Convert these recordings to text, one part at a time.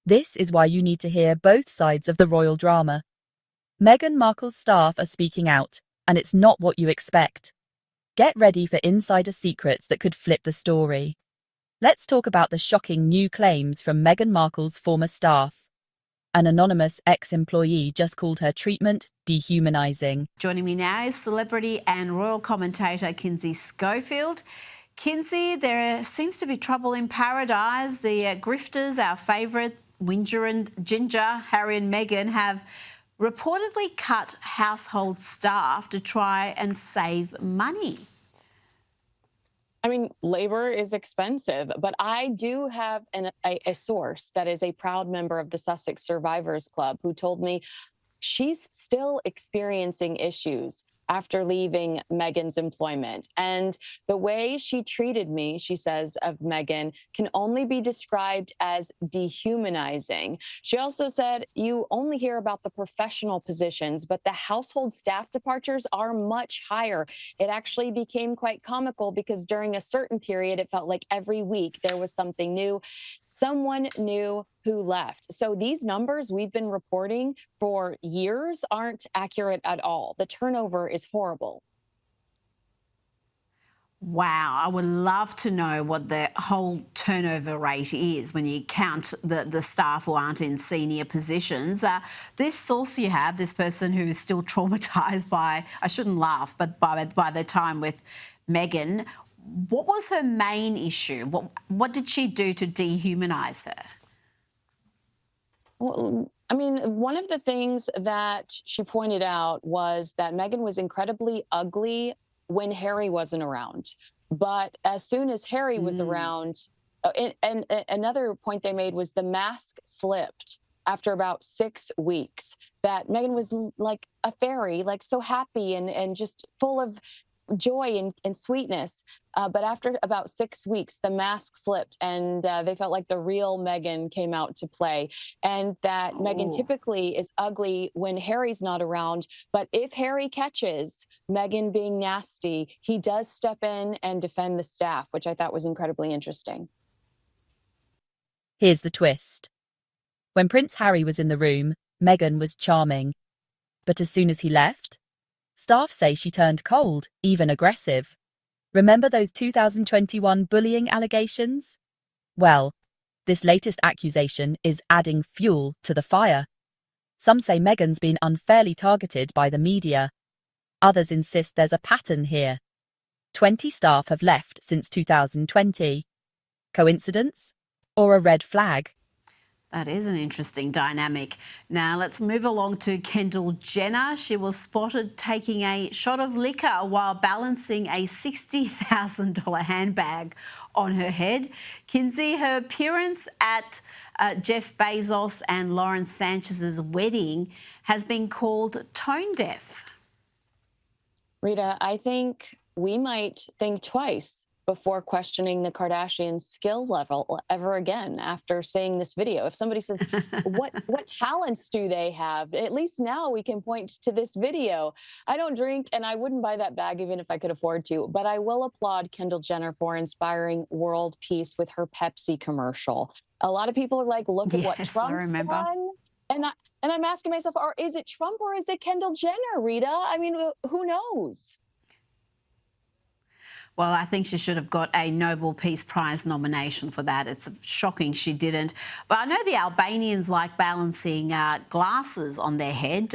This is why you need to hear both sides of the royal drama. Meghan Markle's staff are speaking out, and it's not what you expect. Get ready for insider secrets that could flip the story. Let's talk about the shocking new claims from Meghan Markle's former staff. An anonymous ex-employee just called her treatment dehumanizing. Joining me now is celebrity and royal commentator Kinsey Schofield. Kinsey, there seems to be trouble in paradise. The grifters, our favourites, Whinger and Ginger, Harry and Meghan, have reportedly cut household staff to try and save money. I mean, labor is expensive, but I do have a source that is a proud member of the Sussex Survivors Club who told me she's still experiencing issues after leaving Meghan's employment. And the way she treated me, she says, of Meghan can only be described as dehumanizing. She also said, you only hear about the professional positions, but the household staff departures are much higher. It actually became quite comical because during a certain period, it felt like every week there was something new, someone new who left. So these numbers we've been reporting for years aren't accurate at all. The turnover is horrible. Wow, I would love to know what the whole turnover rate is when you count the staff who aren't in senior positions. This source you have, this person who is still traumatised by, I shouldn't laugh, but by their time with Meghan, what was her main issue? What did she do to dehumanise her? Well, I mean, one of the things that she pointed out was that Meghan was incredibly ugly when Harry wasn't around. But as soon as Harry was around, and another point they made was the mask slipped after about 6 weeks, that Meghan was like a fairy, like so happy and just full of joy and sweetness. But after about 6 weeks, the mask slipped and they felt like the real Meghan came out to play. And that Meghan typically is ugly when Harry's not around. But if Harry catches Meghan being nasty, he does step in and defend the staff, which I thought was incredibly interesting. Here's the twist. When Prince Harry was in the room, Meghan was charming. But as soon as he left, staff say she turned cold, even aggressive. Remember those 2021 bullying allegations? Well, this latest accusation is adding fuel to the fire. Some say Meghan's been unfairly targeted by the media. Others insist there's a pattern here. 20 staff have left since 2020. Coincidence? Or a red flag? That is an interesting dynamic. Now let's move along to Kendall Jenner. She was spotted taking a shot of liquor while balancing a $60,000 handbag on her head. Kinsey, her appearance at Jeff Bezos and Lauren Sanchez's wedding has been called tone deaf. Rita, I think we might think twice before questioning the Kardashians' skill level ever again after seeing this video. If somebody says, what talents do they have? At least now we can point to this video. I don't drink and I wouldn't buy that bag even if I could afford to, but I will applaud Kendall Jenner for inspiring world peace with her Pepsi commercial. A lot of people are like, look at what Trump's done. And I'm asking myself, or is it Trump or is it Kendall Jenner, Rita? I mean, who knows? Well, I think she should have got a Nobel Peace Prize nomination for that. It's shocking she didn't. But I know the Albanians like balancing glasses on their head,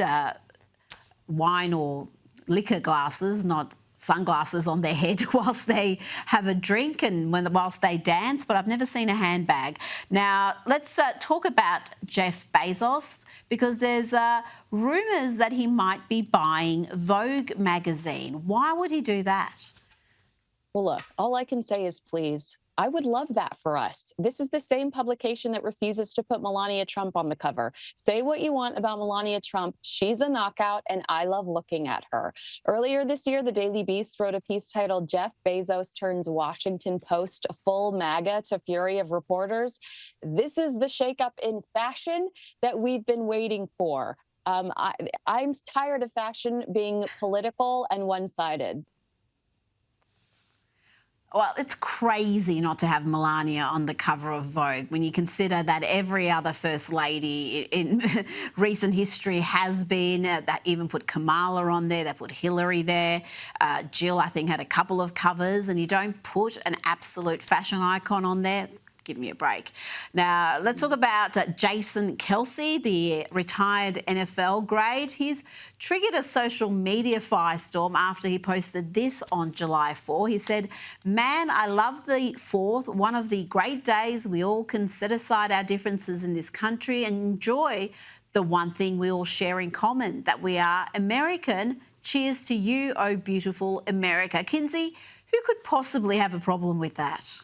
wine or liquor glasses, not sunglasses on their head whilst they have a drink and whilst they dance, but I've never seen a handbag. Now, let's talk about Jeff Bezos, because there's rumours that he might be buying Vogue magazine. Why would he do that? Well, look, all I can say is please. I would love that for us. This is the same publication that refuses to put Melania Trump on the cover. Say what you want about Melania Trump. She's a knockout, and I love looking at her. Earlier this year, the Daily Beast wrote a piece titled "Jeff Bezos Turns Washington Post Full MAGA to Fury of Reporters." This is the shakeup in fashion that we've been waiting for. I'm tired of fashion being political and one-sided. Well, it's crazy not to have Melania on the cover of Vogue when you consider that every other First Lady in recent history has been. That even put Kamala on there, they put Hillary there. Jill, I think, had a couple of covers, and you don't put an absolute fashion icon on there. Give me a break. Now, let's talk about Jason Kelce, the retired NFL grade. He's triggered a social media firestorm after he posted this on July 4. He said, "Man, I love the 4th, one of the great days we all can set aside our differences in this country and enjoy the one thing we all share in common, that we are American. Cheers to you, oh beautiful America." Kinsey, who could possibly have a problem with that?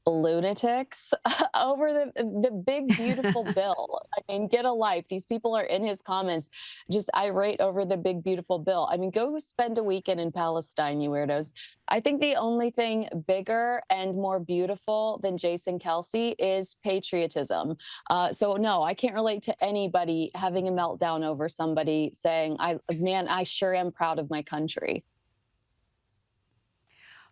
Lunatics over the big beautiful bill. I mean, get a life. These people are in his comments just irate over the big beautiful bill. I mean, go spend a weekend in Palestine, you weirdos. I think the only thing bigger and more beautiful than Jason Kelce is patriotism. So no, I can't relate to anybody having a meltdown over somebody saying, man, I sure am proud of my country."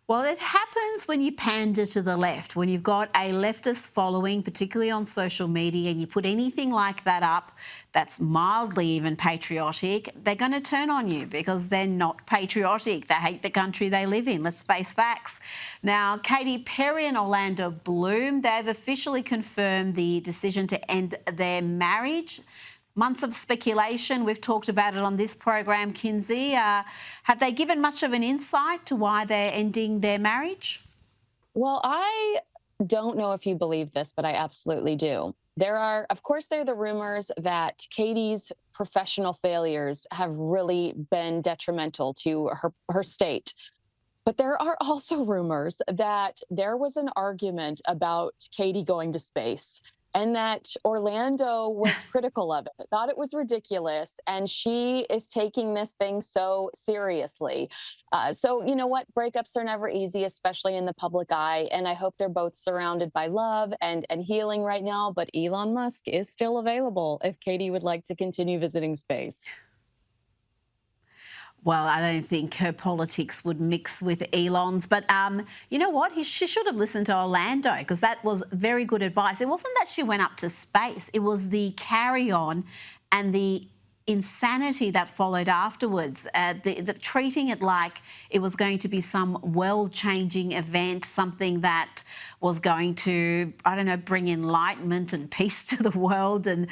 Well, it happens when you pander to the left, when you've got a leftist following, particularly on social media, and you put anything like that up that's mildly even patriotic, they're going to turn on you because they're not patriotic. They hate the country they live in. Let's face facts. Now, Katy Perry and Orlando Bloom, they've officially confirmed the decision to end their marriage. Months of speculation. We've talked about it on this program, Kinsey. Have they given much of an insight to why they're ending their marriage? Well, I don't know if you believe this, but I absolutely do. Of course, there are the rumors that Katie's professional failures have really been detrimental to her state. But there are also rumors that there was an argument about Katie going to space, and that Orlando was critical of it, thought it was ridiculous, and she is taking this thing so seriously. So you know what? Breakups are never easy, especially in the public eye, and I hope they're both surrounded by love and healing right now. But Elon Musk is still available if Katie would like to continue visiting space. Well, I don't think her politics would mix with Elon's. But you know what? She should have listened to Orlando, because that was very good advice. It wasn't that she went up to space. It was the carry-on and the insanity that followed afterwards, the treating it like it was going to be some world-changing event, something that was going to, I don't know, bring enlightenment and peace to the world. And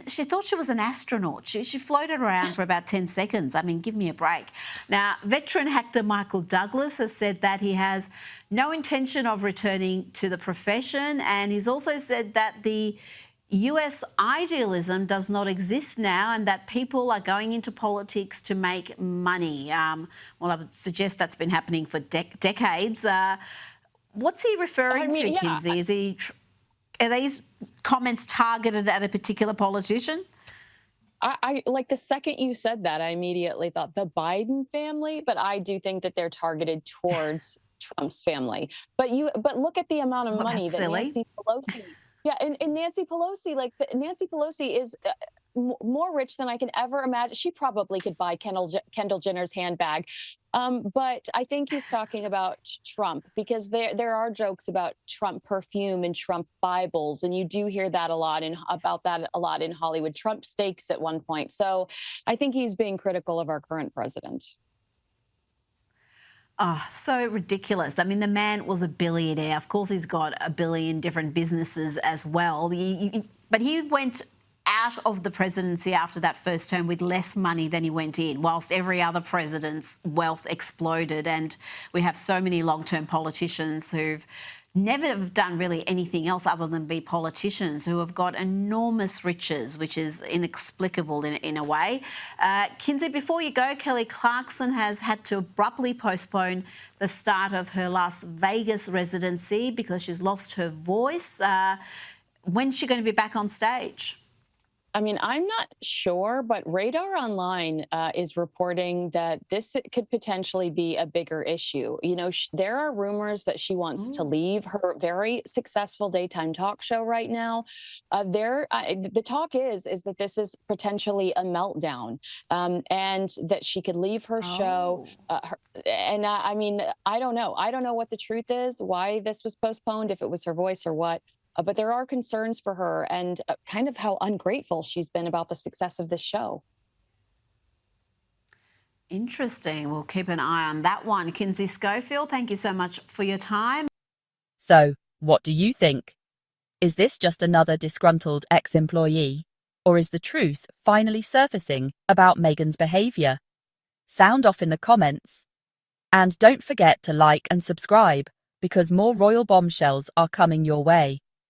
she thought she was an astronaut. She floated around for about 10 seconds. I mean, give me a break. Now, veteran actor Michael Douglas has said that he has no intention of returning to the profession. And he's also said that the US idealism does not exist now, and that people are going into politics to make money. Well, I would suggest that's been happening for decades. What's he referring to, Kinsey? Are these comments targeted at a particular politician? I like the second you said that, I immediately thought the Biden family, but I do think that they're targeted towards Trump's family. But look at the amount of money that silly. Nancy Pelosi. Yeah, and Nancy Pelosi, Nancy Pelosi is more rich than I can ever imagine. She probably could buy Kendall Jenner's handbag. But I think he's talking about Trump, because there are jokes about Trump perfume and Trump Bibles, and you do hear that a lot in Hollywood. Trump steaks at one point. So I think he's being critical of our current president. Oh, so ridiculous. I mean, the man was a billionaire. Of course, he's got a billion different businesses as well. But he went out of the presidency after that first term with less money than he went in, whilst every other president's wealth exploded. And we have so many long-term politicians who've never done really anything else other than be politicians, who have got enormous riches, which is inexplicable in a way. Kinsey, before you go, Kelly Clarkson has had to abruptly postpone the start of her Las Vegas residency because she's lost her voice. When's she going to be back on stage? I mean, I'm not sure, but Radar Online is reporting that this could potentially be a bigger issue. You know, there are rumors that she wants to Ooh. leave her very successful daytime talk show right now. The talk is that this is potentially a meltdown, and that she could leave her show. Oh. I mean, I don't know. I don't know what the truth is, why this was postponed, if it was her voice or what. But there are concerns for her and kind of how ungrateful she's been about the success of this show. Interesting. We'll keep an eye on that one. Kinsey Schofield, thank you so much for your time. So, what do you think? Is this just another disgruntled ex-employee? Or is the truth finally surfacing about Meghan's behaviour? Sound off in the comments. And don't forget to like and subscribe, because more royal bombshells are coming your way.